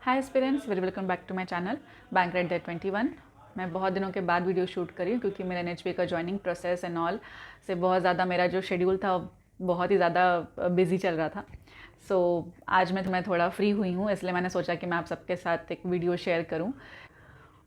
Hi aspirants, very welcome back to my channel bank raid 21। मैं बहुत दिनों के बाद वीडियो शूट करी हूँ क्योंकि मेरा NHB का जॉइनिंग प्रोसेस एंड ऑल से बहुत ज़्यादा मेरा जो शेड्यूल था बहुत ही ज़्यादा बिजी चल रहा था। आज मैं थोड़ा फ्री हुई हूँ, इसलिए मैंने सोचा कि मैं आप सबके साथ एक वीडियो शेयर करूँ।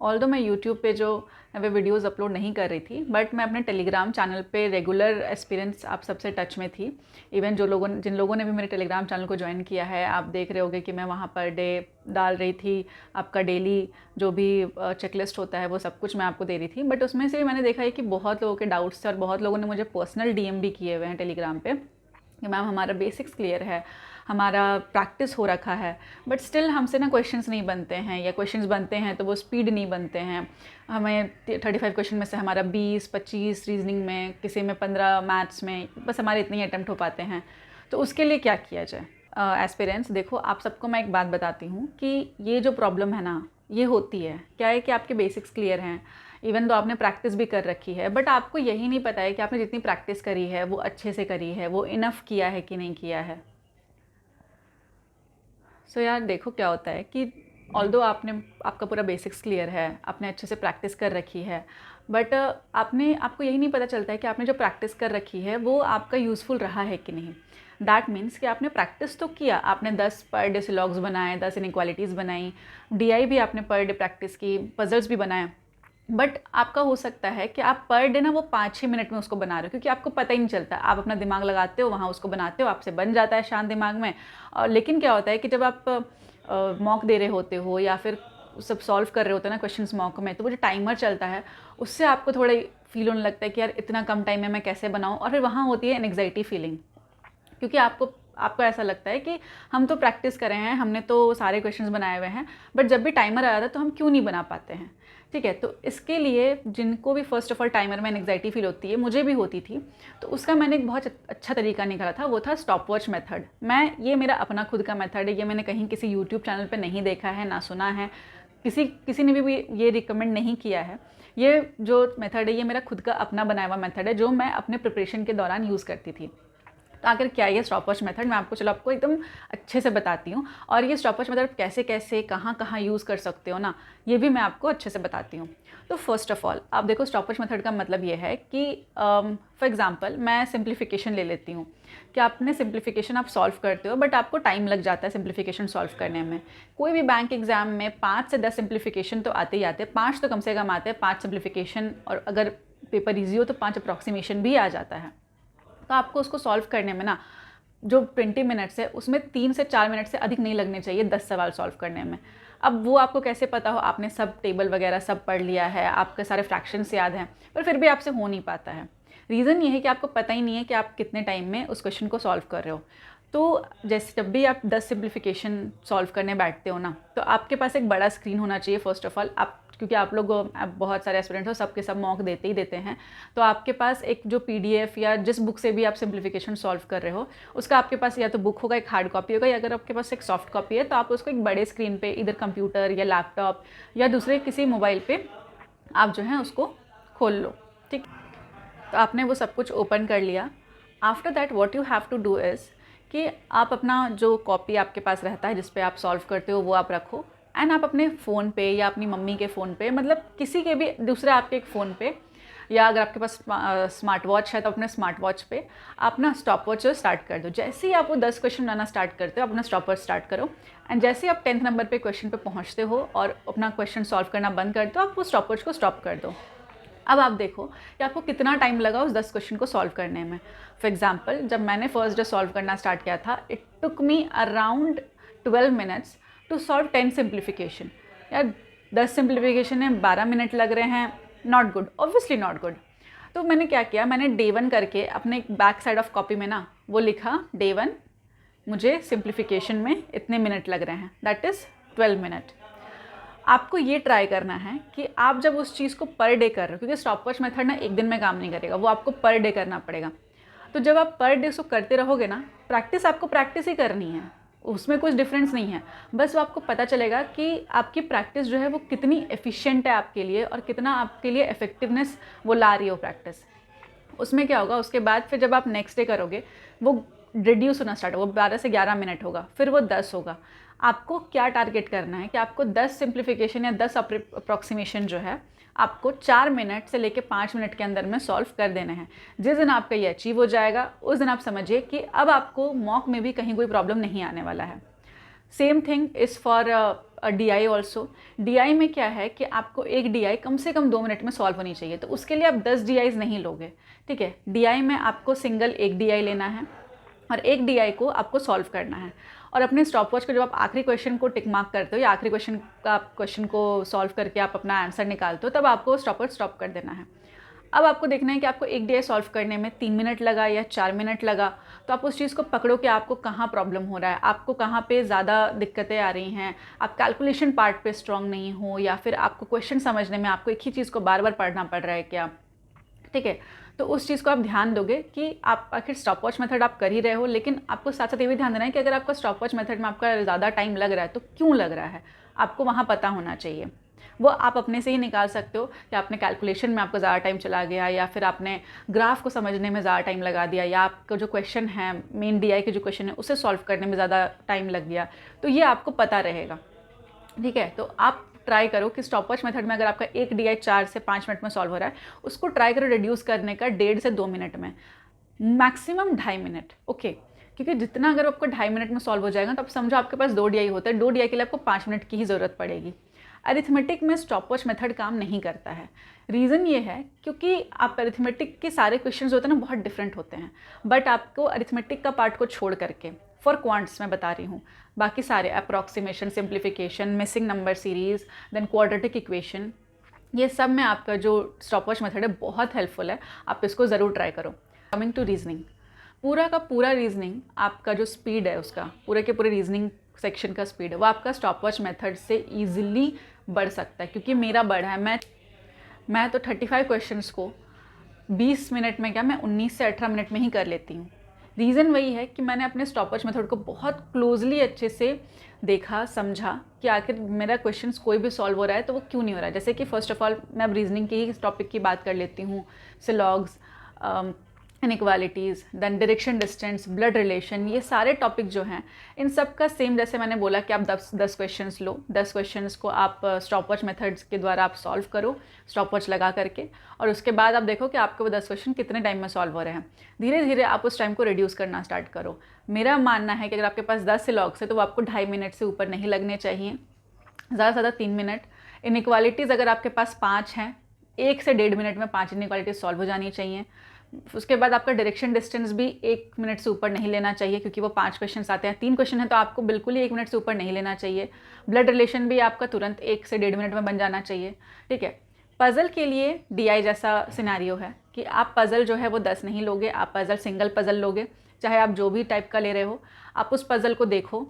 ऑल्दो मैं यूट्यूब पे जो वे वीडियोज़ अपलोड नहीं कर रही थी, बट मैं अपने टेलीग्राम चैनल पे रेगुलर एस्पिरेंट्स आप सबसे टच में थी। इवन जिन लोगों ने भी मेरे टेलीग्राम चैनल को ज्वाइन किया है, आप देख रहे होगे कि मैं वहाँ पर डे डाल रही थी, आपका डेली जो भी चेकलिस्ट होता है वो सब कुछ मैं आपको दे रही थी। बट उसमें से मैंने देखा है कि बहुत लोगों के डाउट्स थे और बहुत लोगों ने मुझे पर्सनल DM भी किए हुए हैं टेलीग्राम पे कि मैम हमारा बेसिक्स क्लियर है, हमारा प्रैक्टिस हो रखा है, बट स्टिल हमसे ना क्वेश्चंस नहीं बनते हैं, या क्वेश्चंस बनते हैं तो वो स्पीड नहीं बनते हैं। हमें 35 क्वेश्चन में से हमारा 20-25 रीजनिंग में, किसी में 15 मैथ्स में, बस हमारे इतने ही अटैम्प्ट हो पाते हैं। तो उसके लिए क्या किया जाए? एस्पिरेंट्स देखो, आप सबको मैं एक बात बताती हूँ कि ये जो प्रॉब्लम है ना, ये होती है क्या है कि आपके बेसिक्स क्लियर हैं, इवन तो आपने प्रैक्टिस भी कर रखी है, बट आपको यही नहीं पता है कि आपने जितनी प्रैक्टिस करी है वो अच्छे से करी है, वो इनफ किया है कि नहीं किया है। यार देखो क्या होता है कि ऑल्दो आपका पूरा बेसिक्स क्लियर है, आपने अच्छे से प्रैक्टिस कर रखी है, बट आपको यही नहीं पता चलता है कि आपने जो प्रैक्टिस कर रखी है वो आपका यूज़फुल रहा है कि नहीं। दैट मीन्स कि आपने प्रैक्टिस तो किया, आपने 10 पर डे सिलॉग्स बनाए, 10 इनइक्वालिटीज़ बनाई, DI भी आपने पर डे प्रैक्टिस की, पजल्स भी बनाए, बट आपका हो सकता है कि आप पर डे ना वो 5-6 मिनट में उसको बना रहे हो, क्योंकि आपको पता ही नहीं चलता, आप अपना दिमाग लगाते हो वहाँ, उसको बनाते हो, आपसे बन जाता है शांत दिमाग में। और लेकिन क्या होता है कि जब आप मॉक दे रहे होते हो या फिर सब सॉल्व कर रहे होते हो ना क्वेश्चंस मॉक में, तो वो जो टाइमर चलता है उससे आपको थोड़ा फील होने लगता है कि यार इतना कम टाइम में मैं कैसे बनाऊँ, और फिर वहाँ होती है एंग्जाइटी फीलिंग, क्योंकि आपको ऐसा लगता है कि हम तो प्रैक्टिस कर रहे हैं, हमने तो सारे क्वेश्चंस बनाए हुए हैं, बट जब भी टाइमर आ जाता है तो हम क्यों नहीं बना पाते हैं। ठीक है, तो इसके लिए जिनको भी फर्स्ट ऑफ ऑल टाइमर में एंग्जाइटी फील होती है, मुझे भी होती थी, तो उसका मैंने एक बहुत अच्छा तरीका निकाला था, वो था स्टॉप वॉच मेथड। ये मेरा अपना खुद का मेथड है, ये मैंने कहीं किसी यूट्यूब चैनल पर नहीं देखा है, ना सुना है, किसी ने भी ये रिकमेंड नहीं किया है। ये जो मेथड है ये मेरा खुद का अपना बनाया हुआ मेथड है, जो मैं अपने प्रिपरेशन के दौरान यूज़ करती थी। तो आखिर क्या है ये स्टॉपवॉच मेथड, मैं आपको एकदम अच्छे से बताती हूँ, और ये स्टॉपवॉच मेथड कैसे कैसे कहाँ कहाँ यूज़ कर सकते हो ना, ये भी मैं आपको अच्छे से बताती हूँ। तो फर्स्ट ऑफ ऑल आप देखो, स्टॉपवॉच मेथड का मतलब ये है कि फॉर एग्जांपल मैं सिंप्लीफिकेशन ले लेती हूँ कि आपने सिंप्लीफिकेशन आप सॉल्व करते हो, बट आपको टाइम लग जाता है सिंप्लीफिकेशन सॉल्व करने में। कोई भी बैंक एग्जाम में 5 से 10 सिंप्लीफिकेशन तो आते ही आते हैं, 5 तो कम से कम आते हैं, 5 सिंप्लीफिकेशन, और अगर पेपर ईजी हो तो 5 अप्रॉक्सीमेशन भी आ जाता है। तो आपको उसको सॉल्व करने में ना जो 20 मिनट्स है उसमें 3 से 4 मिनट से अधिक नहीं लगने चाहिए 10 सवाल सॉल्व करने में। अब वो आपको कैसे पता हो, आपने सब टेबल वगैरह सब पढ़ लिया है, आपके सारे फ्रैक्शंस याद हैं, पर फिर भी आपसे हो नहीं पाता है। रीज़न ये है कि आपको पता ही नहीं है कि आप कितने टाइम में उस क्वेश्चन को सॉल्व कर रहे हो। तो जैसे जब भी आप 10 सिंप्लीफिकेशन सॉल्व करने बैठते हो ना, तो आपके पास एक बड़ा स्क्रीन होना चाहिए फर्स्ट ऑफ ऑल, क्योंकि आप बहुत सारे एस्पिरेंट हो, सबके सब मॉक देते ही देते हैं, तो आपके पास एक जो PDF या जिस बुक से भी आप सिंप्लीफिकेशन सॉल्व कर रहे हो उसका आपके पास या तो बुक होगा, एक हार्ड कॉपी होगा, या अगर आपके पास एक सॉफ्ट कॉपी है तो आप उसको एक बड़े स्क्रीन पे, इधर कंप्यूटर या लैपटॉप या दूसरे किसी मोबाइल पे आप जो है उसको खोल लो। ठीक, तो आपने वो सब कुछ ओपन कर लिया। After that what you have to do is कि आप अपना जो कॉपी आपके पास रहता है जिस पे आप सॉल्व करते हो वो आप रखो, एंड आप अपने फ़ोन पे या अपनी मम्मी के फ़ोन पे, मतलब किसी के भी दूसरे आपके एक फ़ोन पे, या अगर आपके पास स्मार्ट वॉच है तो अपने स्मार्ट वॉच पे आप ना स्टॉप वॉच स्टार्ट कर दो। जैसे ही आप वो 10 क्वेश्चन बनाना स्टार्ट करते हो, अपना स्टॉप वॉच स्टार्ट करो, एंड जैसे ही आप 10th नंबर पे क्वेश्चन पे पहुँचते हो और अपना क्वेश्चन सॉल्व करना बंद करते हो, आप वो स्टॉप वॉच को स्टॉप कर दो। अब आप देखो कि आपको कितना टाइम लगा उस 10 क्वेश्चन को सॉल्व करने में। फॉर एग्जाम्पल जब मैंने फर्स्ट डे सॉल्व करना स्टार्ट किया था, it took me around 12 minutes to solve 10 simplification. यार 10 सिंप्लीफिकेशन में 12 मिनट लग रहे हैं, not good, obviously not good. तो मैंने क्या किया, मैंने डे 1 करके अपने बैक साइड ऑफ कॉपी में ना वो लिखा, डे 1 मुझे सिंप्लीफिकेशन में इतने मिनट लग रहे हैं, दैट इज़ 12 मिनट। आपको ये ट्राई करना है कि आप जब उस चीज़ को पर डे कर रहे हो, क्योंकि स्टॉपवॉच मेथड ना एक दिन में काम नहीं करेगा, वो आपको पर डे करना पड़ेगा। तो जब आप पर डे उसको करते रहोगे ना, प्रैक्टिस आपको प्रैक्टिस ही करनी है, उसमें कुछ डिफरेंस नहीं है, बस वो आपको पता चलेगा कि आपकी प्रैक्टिस जो है वो कितनी एफिशिएंट है आपके लिए, और कितना आपके लिए इफेक्टिवनेस वो ला रही हो प्रैक्टिस। उसमें क्या होगा, उसके बाद फिर जब आप नेक्स्ट डे करोगे, वो रिड्यूस होना स्टार्ट होगा, 12 से 11 मिनट होगा, फिर वो 10 होगा। आपको क्या टारगेट करना है कि आपको 10 सिंप्लीफिकेशन या 10 अप्रॉक्सीमेशन जो है आपको 4 मिनट से लेकर 5 मिनट के अंदर में सॉल्व कर देना है। जिस दिन आपका ये अचीव हो जाएगा उस दिन आप समझिए कि अब आपको मॉक में भी कहीं कोई प्रॉब्लम नहीं आने वाला है। Same thing is for DI also. DI में क्या है कि आपको एक DI कम से कम 2 मिनट में सॉल्व होनी चाहिए, तो उसके लिए आप 10 DIs नहीं लोगे, ठीक है। DI में आपको सिंगल एक DI लेना है और एक DI को आपको सॉल्व करना है। और अपने स्टॉप वॉच को जब आप आखिरी क्वेश्चन को टिक मार्क करते हो या आखिरी क्वेश्चन को सॉल्व करके आप अपना आंसर निकालते हो, तब आपको स्टॉप वॉच स्टॉप कर देना है। अब आपको देखना है कि आपको एक DI सॉल्व करने में 3 मिनट लगा या 4 मिनट लगा, तो आप उस चीज़ को पकड़ो कि आपको कहाँ प्रॉब्लम हो रहा है, आपको कहाँ पे ज़्यादा दिक्कतें आ रही हैं, आप कैलकुलेशन पार्ट पे स्ट्रांग नहीं हो, या फिर आपको क्वेश्चन समझने में आपको एक ही चीज़ को बार बार पढ़ना पड़ रहा है क्या, ठीक है। तो उस चीज़ को आप ध्यान दोगे कि आप आखिर स्टॉप वॉच मेथड आप कर ही रहे हो, लेकिन आपको साथ साथ ये भी ध्यान देना है कि अगर आपका स्टॉप वॉच मेथड में आपका ज़्यादा टाइम लग रहा है तो क्यों लग रहा है, आपको वहाँ पता होना चाहिए। वो आप अपने से ही निकाल सकते हो कि आपने कैलकुलेशन में आपका ज़्यादा टाइम चला गया, या फिर आपने ग्राफ को समझने में ज़्यादा टाइम लगा दिया, या आपका जो क्वेश्चन है मेन DI के जो क्वेश्चन है उसे सॉल्व करने में ज़्यादा टाइम लग गया, तो ये आपको पता रहेगा, ठीक है। तो आप ट्राई करो कि स्टॉप वॉच मेथड में अगर आपका एक DI 4 से 5 मिनट में सॉल्व हो रहा है, उसको ट्राई करो रिड्यूस करने का 1.5 से 2 मिनट में, मैक्सिमम 2.5 मिनट, ओके। क्योंकि जितना अगर आपको 2.5 मिनट में सॉल्व हो जाएगा तो आप समझो आपके पास 2 DI होता है, 2 DI के लिए आपको 5 मिनट की ही ज़रूरत पड़ेगी। अरिथमेटिक में स्टॉप वॉच मेथड काम नहीं करता है। रीज़न ये है क्योंकि आप अरिथमेटिक के सारे क्वेश्चंस होते हैं ना बहुत डिफरेंट होते हैं, बट आपको अरिथमेटिक का पार्ट को छोड़ करके, फॉर क्वांट्स मैं बता रही हूँ, बाकी सारे approximation, simplification, missing number series, then quadratic equation, ये सब में आपका जो स्टॉप वॉच मेथड है बहुत हेल्पफुल है, आप इसको ज़रूर ट्राई करो। कमिंग टू रीजनिंग, पूरा का पूरा रीजनिंग आपका जो स्पीड है उसका, पूरे के पूरे रीजनिंग सेक्शन का स्पीड है वो आपका स्टॉप वॉच मेथड से ईजिली बढ़ सकता है। क्योंकि मेरा बढ़ा है, मैं तो 35 क्वेश्चंस को 20 मिनट में, क्या मैं 19 से 18 मिनट में ही कर लेती हूँ। रीज़न वही है कि मैंने अपने स्टॉप वॉच मेथड को बहुत क्लोजली अच्छे से देखा, समझा कि आखिर मेरा क्वेश्चंस कोई भी सॉल्व हो रहा है तो वो क्यों नहीं हो रहा है। जैसे कि फर्स्ट ऑफ ऑल मैं अब रीजनिंग के ही टॉपिक की बात कर लेती हूँ, syllogisms, inequalities, then direction distance, blood relation, ये सारे टॉपिक जो हैं इन सब का सेम, जैसे मैंने बोला कि आप 10 क्वेश्चंस लो, 10 क्वेश्चंस को आप स्टॉप वॉच मेथड्स के द्वारा आप सॉल्व करो स्टॉप वॉच लगा करके, और उसके बाद आप देखो कि आपके वो 10 क्वेश्चन कितने टाइम में सॉल्व हो रहे हैं। धीरे धीरे आप उस टाइम को रिड्यूस करना स्टार्ट करो। मेरा मानना है कि अगर आपके पास 10 सिलॉग्स है तो वो आपको 2.5 मिनट से ऊपर नहीं लगने चाहिए, ज़्यादा से ज़्यादा 3 मिनट। इनइक्वालिटीज़ अगर आपके पास 5 हैं, 1 से 1.5 मिनट में 5 इनइक्वालिटीज़ सॉल्व हो जानी चाहिए। उसके बाद आपका डायरेक्शन डिस्टेंस भी 1 मिनट से ऊपर नहीं लेना चाहिए, क्योंकि वो 5 क्वेश्चन आते हैं, 3 क्वेश्चन है तो आपको बिल्कुल ही 1 मिनट से ऊपर नहीं लेना चाहिए। ब्लड रिलेशन भी आपका तुरंत 1 से 1.5 मिनट में बन जाना चाहिए, ठीक है। पज़ल के लिए DI जैसा सिनेरियो है कि आप पज़ल जो है वो 10 नहीं लोगे, आप पज़ल सिंगल पज़ल लोगे, चाहे आप जो भी टाइप का ले रहे हो। आप उस पज़ल को देखो,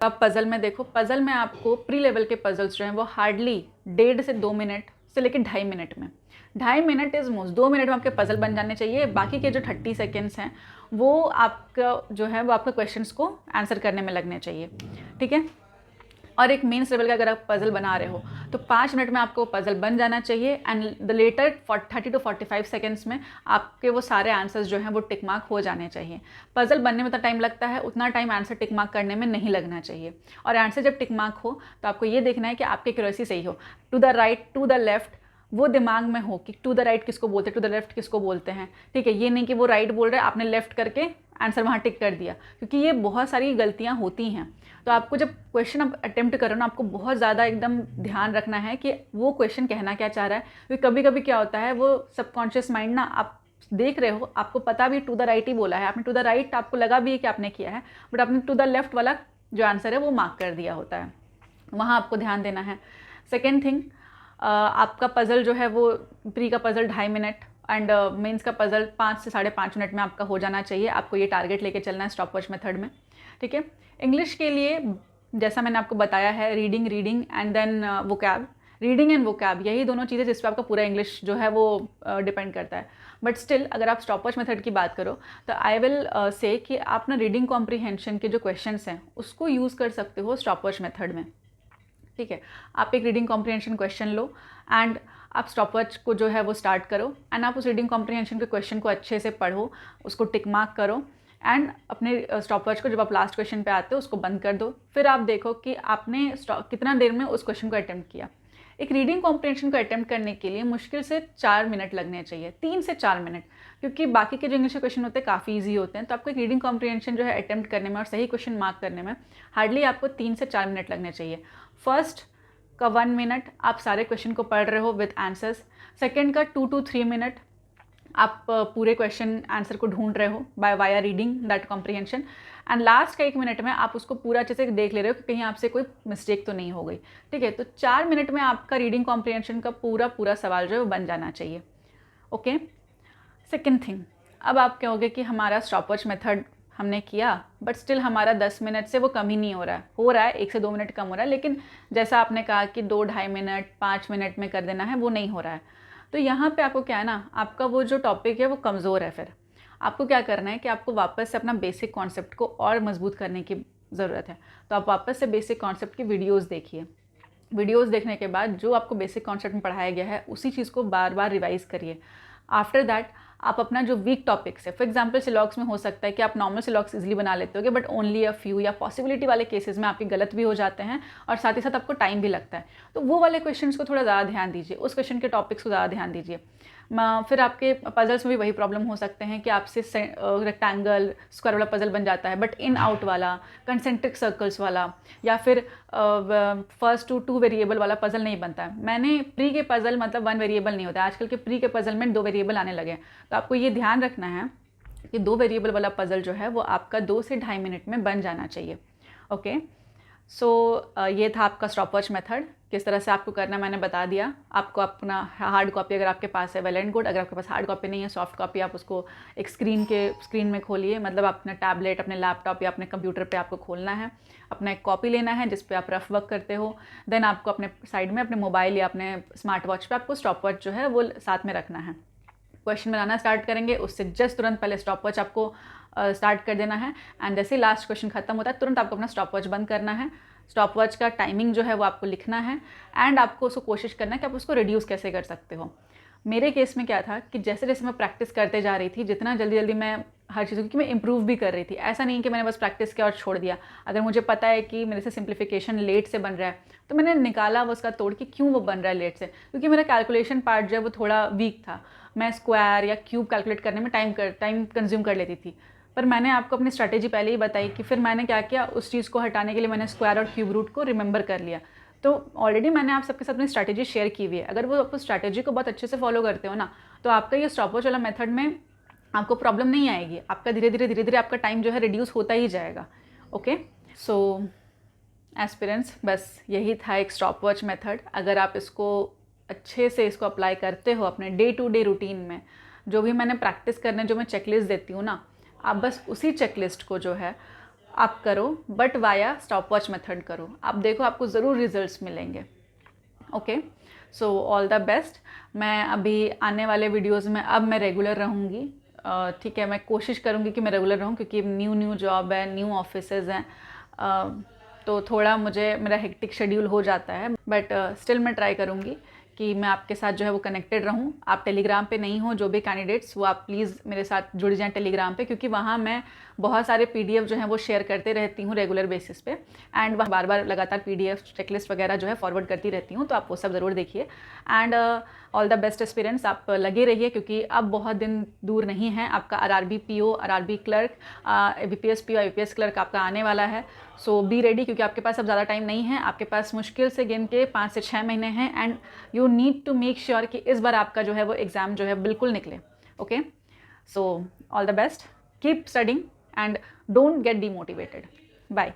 आप पज़ल में देखो, पज़ल में आपको प्री लेवल के पज़ल्स जो हैं वो हार्डली 1.5 से 2 मिनट से लेकर 2.5 मिनट में, 2.5 मिनट इज़ मोस्ट, 2 मिनट में आपके पज़ल बन जाने चाहिए। बाकी के जो 30 सेकेंड्स हैं वो आपका जो है वो आपके क्वेश्चंस को आंसर करने में लगने चाहिए, ठीक है। और एक मेंस लेवल का अगर आप पज़ल बना रहे हो तो 5 मिनट में आपको पज़ल बन जाना चाहिए, and the latter 30 to 45 seconds में आपके वो सारे आंसर्स जो हैं वो टिक मार्क हो जाने चाहिए। पज़ल बनने में तो टाइम लगता है, उतना टाइम आंसर टिक मार्क करने में नहीं लगना चाहिए। और आंसर जब टिक मार्क हो तो आपको ये देखना है कि आपकी एक्यूरेसी सही हो, to the right, to the left, वो दिमाग में हो कि टू द राइट किसको बोलते हैं, टू द लेफ्ट किसको बोलते हैं, ठीक है। ये नहीं कि वो राइट बोल रहा है, आपने लेफ्ट करके आंसर वहाँ टिक कर दिया, क्योंकि ये बहुत सारी गलतियाँ होती हैं। तो आपको जब क्वेश्चन आप अटेम्प्ट करो ना, आपको बहुत ज़्यादा एकदम ध्यान रखना है कि वो क्वेश्चन कहना क्या चाह रहा है। क्योंकि कभी कभी क्या होता है, वो सबकॉन्शियस माइंड ना, आप देख रहे हो, आपको पता भी टू द राइट ही बोला है, आपने टू द राइट, आपको लगा भी है कि आपने किया है, बट आपने टू द लेफ्ट वाला जो आंसर है वो मार्क कर दिया होता है, वहाँ आपको ध्यान देना है। सेकेंड थिंग, आपका पज़ल जो है वो प्री का पज़ल 2.5 मिनट एंड मेंस का पज़ल 5 से 5.5 मिनट में आपका हो जाना चाहिए। आपको ये टारगेट लेके चलना है स्टॉप वॉच मेथड में, ठीक है। इंग्लिश के लिए जैसा मैंने आपको बताया है, reading and then vocab, reading and vocab, यही दोनों चीज़ें जिस पर आपका पूरा इंग्लिश जो है वो डिपेंड करता है। बट स्टिल अगर आप स्टॉप वॉच मेथड की बात करो तो आई विल से कि आप ना रीडिंग कॉम्प्रीहेंशन के जो क्वेश्चंस हैं उसको यूज़ कर सकते हो स्टॉप वॉच मेथड में, ठीक है। आप एक reading comprehension question low and आप स्टॉप वॉच को जो है वो स्टार्ट करो, एंड आप उस रीडिंग कॉम्प्रीहेंशन के क्वेश्चन को अच्छे से पढ़ो, उसको टिक मार्क करो, एंड अपने स्टॉप वॉच को जब आप लास्ट क्वेश्चन पे आते हो उसको बंद कर दो। फिर आप देखो कि आपने कितना देर में उस क्वेश्चन को अटेम्प्ट किया। एक रीडिंग कॉम्प्रिहेंशन को अटेम्प्ट करने के लिए मुश्किल से 4 मिनट लगने चाहिए, 3 से 4 मिनट, क्योंकि बाकी के जो इंग्लिश के क्वेश्चन होते हैं काफ़ी ईजी होते हैं। तो आपको एक रीडिंग कॉम्प्रिहेंशन जो है अटेम्प्ट करने में और सही क्वेश्चन मार्क करने में हार्डली आपको 3 से 4 मिनट लगने चाहिए। फर्स्ट का 1 मिनट आप सारे क्वेश्चन को पढ़ रहे हो विद आंसर्स, सेकेंड का 2 to 3 मिनट आप पूरे क्वेश्चन आंसर को ढूंढ रहे हो by via reading that comprehension, and last का 1 मिनट में आप उसको पूरा अच्छे से देख ले रहे हो कि कहीं आपसे कोई मिस्टेक तो नहीं हो गई। ठीक है, तो 4 मिनट में आपका रीडिंग कॉम्प्रिहेंशन का पूरा सवाल जो है वो बन जाना चाहिए। ओके, सेकेंड थिंग, अब आप कहोगे कि हमारा स्टॉपवॉच मेथड हमने किया बट स्टिल हमारा 10 मिनट से वो कम ही नहीं हो रहा है 1 से 2 मिनट कम हो रहा है, लेकिन जैसा आपने कहा कि 2-2.5 मिनट 5 मिनट में कर देना है, वो नहीं हो रहा है। तो यहाँ पे आपको क्या है ना, आपका वो जो टॉपिक है वो कमज़ोर है। फिर आपको क्या करना है कि आपको वापस से अपना बेसिक कॉन्सेप्ट को और मजबूत करने की ज़रूरत है। तो आप वापस से बेसिक कॉन्सेप्ट की वीडियोज़ देखिए। वीडियोज़ देखने के बाद जो आपको बेसिक कॉन्सेप्ट में पढ़ाया गया है उसी चीज़ को बार बार रिवाइज़ करिए। आफ्टर दैट आप अपना जो वीक टॉपिक्स है, फॉर एग्जांपल सिलॉक्स में हो सकता है कि आप नॉर्मल सिलॉक्स इजीली बना लेते होगे बट ओनली अ फ्यू, या पॉसिबिलिटी वाले केसेस में आपके गलत भी हो जाते हैं और साथ ही साथ आपको टाइम भी लगता है। तो वो वाले क्वेश्चंस को थोड़ा ज़्यादा ध्यान दीजिए, उस क्वेश्चन के टॉपिक्स को ज़्यादा ध्यान दीजिए। फिर आपके पजल्स में भी वही प्रॉब्लम हो सकते हैं कि आपसे रेक्टेंगल स्क्वायर वाला पजल बन जाता है बट इन आउट वाला, कंसेंट्रिक सर्कल्स वाला, या फिर फर्स्ट टू 2 वेरिएबल वाला पजल नहीं बनता है। मैंने प्री के पजल मतलब 1 वेरिएबल नहीं होता है, आजकल के प्री के पजल में 2 वेरिएबल आने लगे हैं। तो आपको ये ध्यान रखना है कि 2 वेरिएबल वाला पजल जो है वो आपका 2 से 2.5 मिनट में बन जाना चाहिए। ओके, सो ये था आपका स्टॉपवॉच मेथड। किस तरह से आपको करना मैंने बता दिया। आपको अपना हार्ड कॉपी अगर आपके पास है वेल एंड गुड, अगर आपके पास हार्ड कॉपी नहीं है, सॉफ्ट कॉपी आप उसको एक स्क्रीन में खोलिए, मतलब अपना टैबलेट, अपने लैपटॉप या अपने कंप्यूटर पे आपको खोलना है, अपना एक कॉपी लेना है जिस पे आप रफ वर्क करते हो। देन आपको अपने साइड में अपने मोबाइल या अपने स्मार्ट वॉच पे आपको स्टॉप वॉच जो है वो साथ में रखना है। क्वेश्चन बनाना स्टार्ट करेंगे उससे जस्ट तुरंत पहले स्टॉप वॉच आपको स्टार्ट कर देना है, एंड जैसे लास्ट क्वेश्चन खत्म होता है तुरंत आपको अपना स्टॉप वॉच बंद करना है। स्टॉप वॉच का टाइमिंग जो है वो आपको लिखना है, एंड आपको उसको कोशिश करना है कि आप उसको रिड्यूस कैसे कर सकते हो। मेरे केस में क्या था कि जैसे जैसे मैं प्रैक्टिस करते जा रही थी, जितना जल्दी मैं हर चीज़, क्योंकि मैं इंप्रूव भी कर रही थी, ऐसा नहीं कि मैंने बस प्रैक्टिस किया और छोड़ दिया। अगर मुझे पता है कि मेरे से सिंप्लीफिकेशन लेट से बन रहा है तो मैंने निकाला वो उसका तोड़ कि क्यों वो बन रहा है लेट से, क्योंकि मेरा कैलकुलेशन पार्ट जो है वो थोड़ा वीक था। मैं स्क्वायर या क्यूब कैलकुलेट करने में टाइम कंज्यूम कर लेती थी। पर मैंने आपको अपनी स्ट्रैटेजी पहले ही बताई कि फिर मैंने क्या किया, उस चीज़ को हटाने के लिए मैंने स्क्वायर और क्यूब रूट को रिमेंबर कर लिया। तो ऑलरेडी मैंने आप सबके साथ अपनी स्ट्रैटेजी शेयर की हुई है। अगर वो आप स्ट्रैटेजी को बहुत अच्छे से फॉलो करते हो ना, तो आपका ये स्टॉपवॉच वाला मेथड में आपको प्रॉब्लम नहीं आएगी। आपका धीरे धीरे आपका टाइम जो है रिड्यूस होता ही जाएगा। ओके, सो एस्पिरेंट्स, बस यही था एक स्टॉपवॉच मेथड। अगर आप इसको अच्छे से इसको अप्लाई करते हो अपने डे टू डे रूटीन में, जो भी मैंने प्रैक्टिस करने जो मैं चेकलिस्ट देती हूँ ना, आप बस उसी चेकलिस्ट को जो है आप करो, बट वाया स्टॉपवॉच मेथड करो। आप देखो आपको ज़रूर रिजल्ट्स मिलेंगे। Okay, so all the best. मैं अभी आने वाले वीडियोज़ में अब मैं रेगुलर रहूँगी। ठीक है, मैं कोशिश करूँगी कि मैं रेगुलर रहूँ, क्योंकि न्यू जॉब है, न्यू ऑफिसेज़ हैं, तो थोड़ा मुझे मेरा हेक्टिक शेड्यूल हो जाता है, बट स्टिल मैं ट्राई करूँगी कि मैं आपके साथ जो है वो कनेक्टेड रहूँ। आप टेलीग्राम पे नहीं हो, जो भी कैंडिडेट्स, वो आप प्लीज़ मेरे साथ जुड़ जाएं टेलीग्राम पे, क्योंकि वहाँ मैं बहुत सारे PDF जो हैं वो शेयर करते रहती हूँ रेगुलर बेसिस पे, एंड वह बार बार लगातार PDF चेकलिस्ट वगैरह जो है फॉरवर्ड करती रहती हूँ, तो आप वो सब ज़रूर देखिए। And all the best aspirants, आप लगे रहिए, क्योंकि अब बहुत दिन दूर नहीं है, आपका RRB PO, RRB clerk, VPS PO, IPS clerk आपका आने वाला है। सो बी रेडी, क्योंकि आपके पास अब ज़्यादा टाइम नहीं है, आपके पास मुश्किल से गिन के 5 से 6 महीने हैं, and you need to make sure कि इस बार आपका जो है वो एग्ज़ाम जो है बिल्कुल निकले। Okay, so all the best, keep studying and don't get demotivated. Bye.